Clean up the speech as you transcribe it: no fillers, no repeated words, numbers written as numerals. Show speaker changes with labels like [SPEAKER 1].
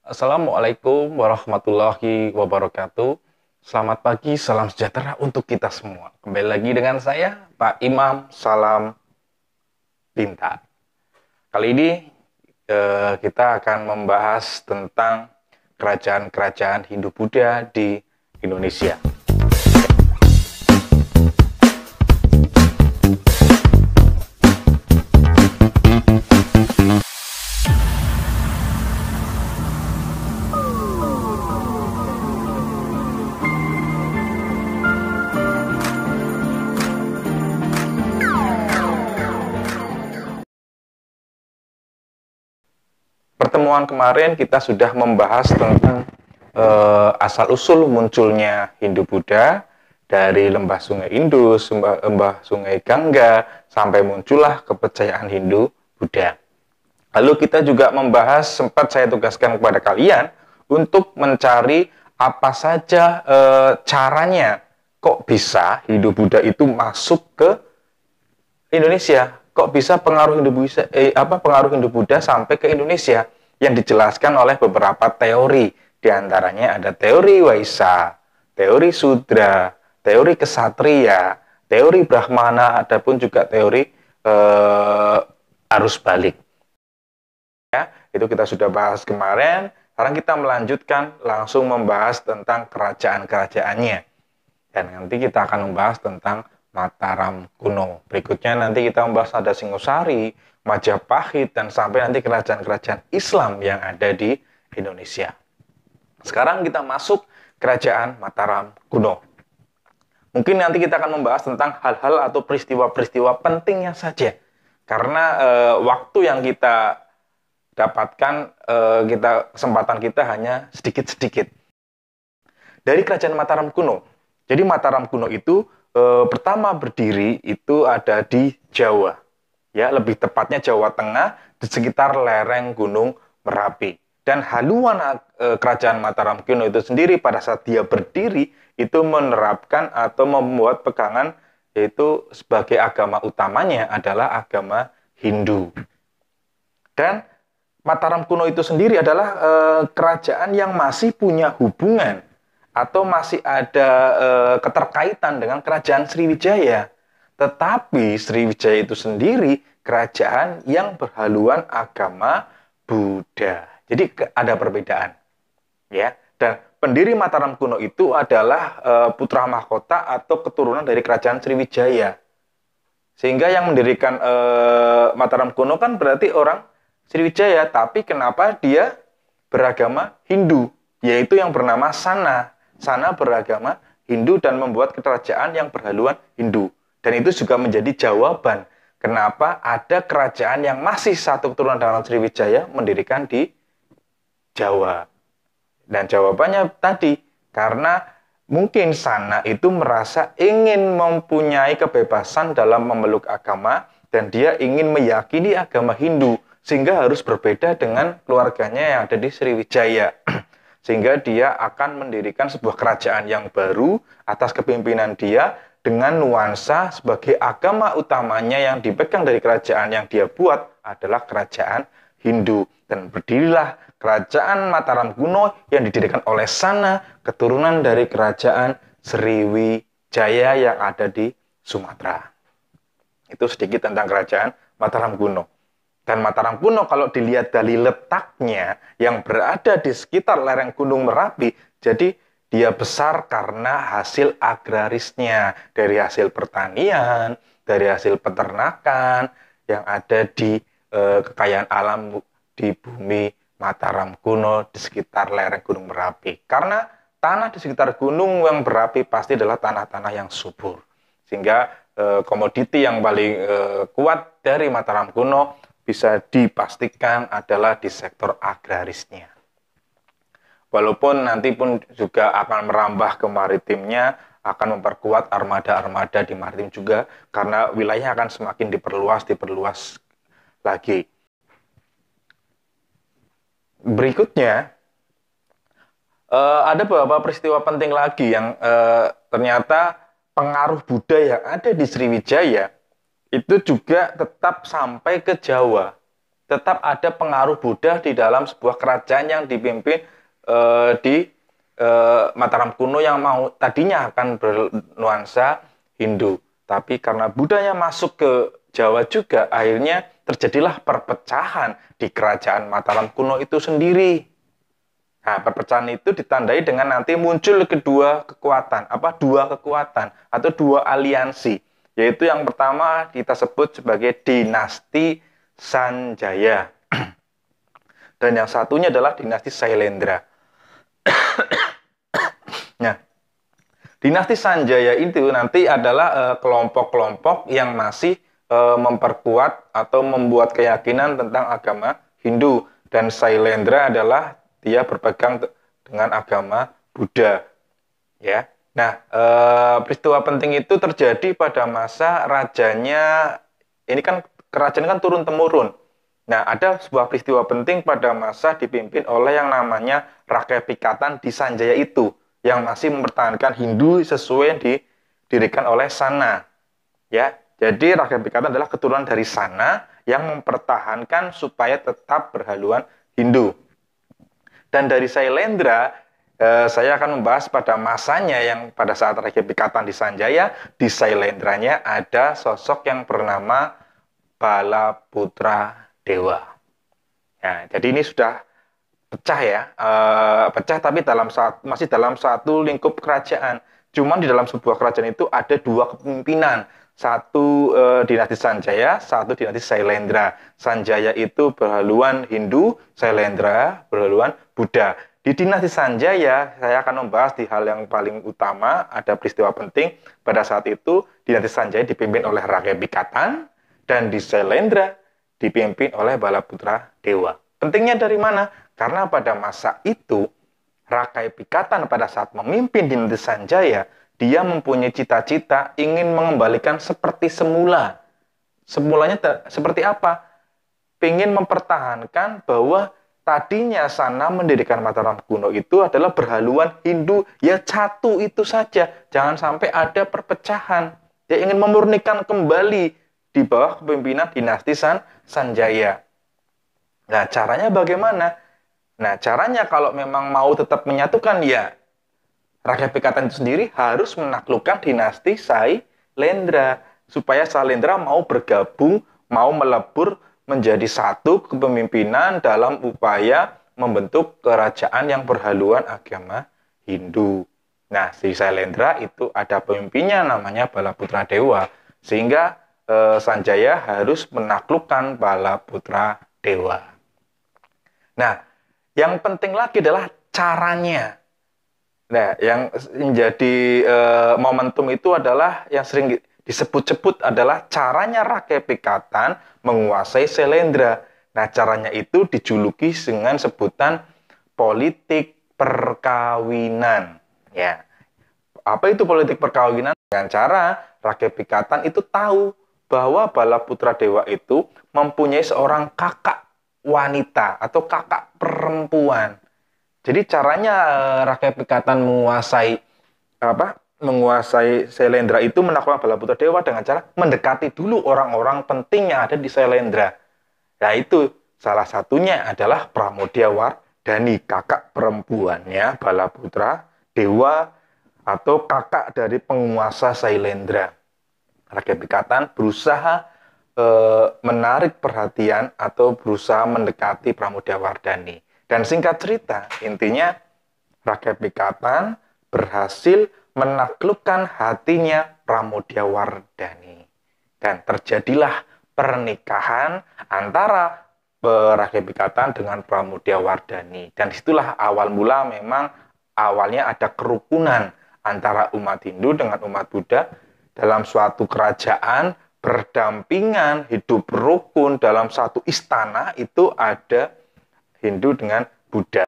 [SPEAKER 1] Assalamualaikum warahmatullahi wabarakatuh. Selamat pagi, salam sejahtera untuk kita semua. Kembali lagi dengan saya, Pak Imam Salam Pinta. Kali ini kita akan membahas tentang kerajaan-kerajaan Hindu-Buddha di Indonesia. Pertemuan kemarin kita sudah membahas tentang asal-usul munculnya Hindu-Buddha dari lembah sungai Indus, lembah sungai Gangga, sampai muncullah kepercayaan Hindu-Buddha. Lalu kita juga membahas, sempat saya tugaskan kepada kalian untuk mencari apa saja caranya kok bisa Hindu-Buddha itu masuk ke Indonesia. Kok bisa pengaruh Hindu-Buddha sampai ke Indonesia? Yang dijelaskan oleh beberapa teori. Di antaranya ada teori Waisa, teori Sudra, teori Kesatria, teori Brahmana, adapun juga teori arus balik. Ya, itu kita sudah bahas kemarin. Sekarang kita melanjutkan langsung membahas tentang kerajaan-kerajaannya. Dan nanti kita akan membahas tentang Mataram kuno. Berikutnya nanti kita membahas ada Singosari, Majapahit, dan sampai nanti kerajaan-kerajaan Islam yang ada di Indonesia. Sekarang kita masuk kerajaan Mataram kuno. Mungkin nanti kita akan membahas tentang hal-hal atau peristiwa-peristiwa pentingnya saja. Karena waktu yang kita dapatkan, kesempatan kita hanya sedikit-sedikit. Dari kerajaan Mataram kuno. Jadi Mataram kuno itu pertama berdiri itu ada di Jawa, ya lebih tepatnya Jawa Tengah di sekitar lereng Gunung Merapi. Dan haluan kerajaan Mataram kuno itu sendiri pada saat dia berdiri itu menerapkan atau membuat pegangan yaitu sebagai agama utamanya adalah agama Hindu. Dan Mataram kuno itu sendiri adalah kerajaan yang masih punya hubungan atau masih ada keterkaitan dengan kerajaan Sriwijaya. Tetapi Sriwijaya itu sendiri kerajaan yang berhaluan agama Buddha. Jadi ada perbedaan. Ya. Dan pendiri Mataram kuno itu adalah putra mahkota atau keturunan dari kerajaan Sriwijaya. Sehingga yang mendirikan Mataram kuno kan berarti orang Sriwijaya, tapi kenapa dia beragama Hindu, yaitu yang bernama Sana. Sana beragama Hindu dan membuat kerajaan yang berhaluan Hindu. Dan itu juga menjadi jawaban kenapa ada kerajaan yang masih satu keturunan dengan Sriwijaya mendirikan di Jawa. Dan jawabannya tadi, karena mungkin Sana itu merasa ingin mempunyai kebebasan dalam memeluk agama dan dia ingin meyakini agama Hindu, sehingga harus berbeda dengan keluarganya yang ada di Sriwijaya. Sehingga dia akan mendirikan sebuah kerajaan yang baru atas kepemimpinan dia dengan nuansa sebagai agama utamanya yang dipegang dari kerajaan yang dia buat adalah kerajaan Hindu. Dan berdirilah kerajaan Mataram kuno yang didirikan oleh Sana, keturunan dari kerajaan Sriwijaya yang ada di Sumatera. Itu sedikit tentang kerajaan Mataram kuno. Dan Mataram kuno kalau dilihat dari letaknya yang berada di sekitar lereng Gunung Merapi, jadi dia besar karena hasil agrarisnya, dari hasil pertanian, dari hasil peternakan yang ada di kekayaan alam di bumi Mataram kuno di sekitar lereng Gunung Merapi. Karena tanah di sekitar gunung yang berapi pasti adalah tanah-tanah yang subur. Sehingga komoditi yang paling kuat dari Mataram kuno bisa dipastikan adalah di sektor agrarisnya. Walaupun nanti pun juga akan merambah ke maritimnya, akan memperkuat armada-armada di maritim juga, karena wilayah akan semakin diperluas lagi. Berikutnya, ada beberapa peristiwa penting lagi yang ternyata pengaruh Buddha yang ada di Sriwijaya itu juga tetap sampai ke Jawa. tetap ada pengaruh Buddha di dalam sebuah kerajaan yang dipimpin di Mataram kuno yang mau tadinya akan bernuansa Hindu. Tapi karena Buddhanya masuk ke Jawa juga, akhirnya terjadilah perpecahan di kerajaan Mataram kuno itu sendiri. Nah, perpecahan itu ditandai dengan nanti muncul dua kekuatan atau dua aliansi. Yaitu yang pertama kita sebut sebagai dinasti Sanjaya. Dan yang satunya adalah dinasti Sailendra. Nah, dinasti Sanjaya itu nanti adalah kelompok-kelompok yang masih memperkuat atau membuat keyakinan tentang agama Hindu. Dan Sailendra adalah dia berpegang dengan agama Buddha. Ya. Nah, peristiwa penting itu terjadi pada masa rajanya, ini kan kerajaan kan turun-temurun. Nah, ada sebuah peristiwa penting pada masa dipimpin oleh yang namanya Rakyat Pikatan di Sanjaya itu, yang masih mempertahankan Hindu sesuai yang didirikan oleh Sana. Ya, jadi Rakyat Pikatan adalah keturunan dari Sana yang mempertahankan supaya tetap berhaluan Hindu. Dan dari Sailendra, saya akan membahas pada masanya yang pada saat Rakyat Pikatan di Sanjaya, di Sailendranya ada sosok yang bernama Balaputra Dewa. Ya, jadi ini sudah pecah ya, pecah tapi masih dalam satu lingkup kerajaan. Cuman di dalam sebuah kerajaan itu ada dua kepemimpinan, satu dinasti Sanjaya, satu dinasti Sailendra. Sanjaya itu berhaluan Hindu, Sailendra berhaluan Buddha. Di dinasti Sanjaya, saya akan membahas di hal yang paling utama, ada peristiwa penting. Pada saat itu, dinasti Sanjaya dipimpin oleh Rakyat Pikatan, dan di Sailendra dipimpin oleh Balaputra Dewa. Pentingnya dari mana? Karena pada masa itu, Rakyat Pikatan pada saat memimpin dinasti Sanjaya, dia mempunyai cita-cita ingin mengembalikan seperti semula. Semulanya seperti apa? Ingin mempertahankan bahwa tadinya Sana mendirikan Mataram kuno itu adalah berhaluan Hindu, ya satu itu saja. Jangan sampai ada perpecahan. Dia ingin memurnikan kembali di bawah kepemimpinan dinasti Sanjaya. Nah, caranya bagaimana? Nah, caranya kalau memang mau tetap menyatukan, ya Rakyat Pikatan itu sendiri harus menaklukkan dinasti Sailendra. Supaya Sailendra mau bergabung, mau melebur menjadi satu kepemimpinan dalam upaya membentuk kerajaan yang berhaluan agama Hindu. Nah, di Sailendra itu ada pemimpinnya namanya Balaputra Dewa. Sehingga Sanjaya harus menaklukkan Balaputra Dewa. Nah, yang penting lagi adalah caranya. Nah, yang menjadi momentum itu adalah yang sering disebut-sebut adalah caranya Rakyat Pikatan menguasai Sailendra. Nah, caranya itu dijuluki dengan sebutan politik perkawinan. Ya, apa itu politik perkawinan? Dengan cara Rakyat Pikatan itu tahu bahwa Balaputra Dewa itu mempunyai seorang kakak wanita atau kakak perempuan. Jadi caranya Rakyat Pikatan menguasai Sailendra itu menaklukkan Balaputra Dewa dengan cara mendekati dulu orang-orang penting yang ada di Sailendra. Nah, itu salah satunya adalah Pramodya Wardhani, kakak perempuannya Balaputra Dewa atau kakak dari penguasa Sailendra. Rakyat Pikatan berusaha menarik perhatian atau berusaha mendekati Pramodya Wardhani. Dan singkat cerita, intinya Rakyat Pikatan berhasil menaklukkan hatinya Pramodya Wardhani. Dan terjadilah pernikahan antara Rakyat Pikatan dengan Pramodya Wardhani. Dan disitulah awal mula memang awalnya ada kerukunan antara umat Hindu dengan umat Buddha dalam suatu kerajaan berdampingan, hidup rukun dalam satu istana itu ada Hindu dengan Buddha.